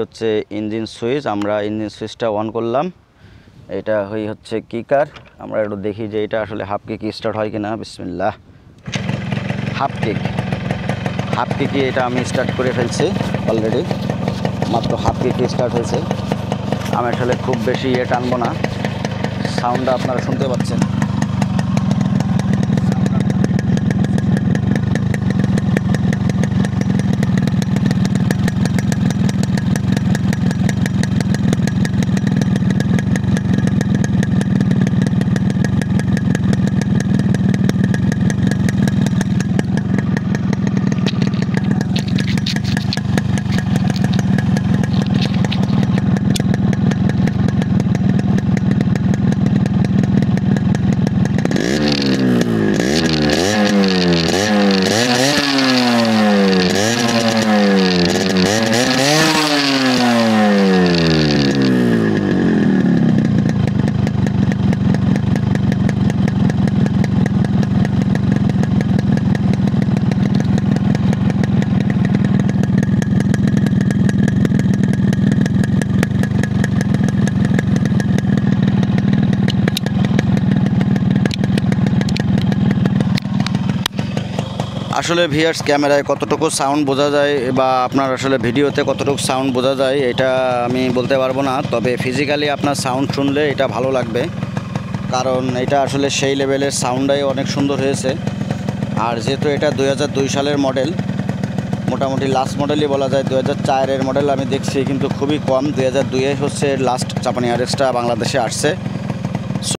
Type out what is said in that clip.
হচ্ছে engine switch. আমরা engine সুইচটা অন করলাম। এটা হচ্ছে কিকার। আমরা একটু দেখি যে এটা আসলে হাফ কিক স্টার্ট হয় কিনা। বিসমিল্লাহ। হাফ কিক এটা আমি স্টার্ট করে ফেলছি অলরেডি। মাত্র হাফ কিক স্টার্ট হয়েছে। আমি আসলে খুব বেশি টানবো না, সাউন্ডটা আপনারা শুনতে পাচ্ছেন। আসলে ভিউয়ার্স, ক্যামেরায় কতটুকু সাউন্ড বোঝা যায় বা আপনার আসলে ভিডিওতে কতটুকু সাউন্ড বোঝা যায় এটা আমি বলতে পারবো না, তবে ফিজিক্যালি আপনার সাউন্ড শুনলে এটা ভালো লাগবে, কারণ এটা আসলে সেই লেভেলের সাউন্ডটাই অনেক সুন্দর হয়েছে। আর যেহেতু এটা 2002 সালের মডেল, মোটামুটি লাস্ট মডেলই বলা যায়। 2004-এর মডেল আমি দেখছি কিন্তু খুবই কম। 2002-এ হচ্ছে লাস্ট জাপানি আরএক্সটা বাংলাদেশে আসছে।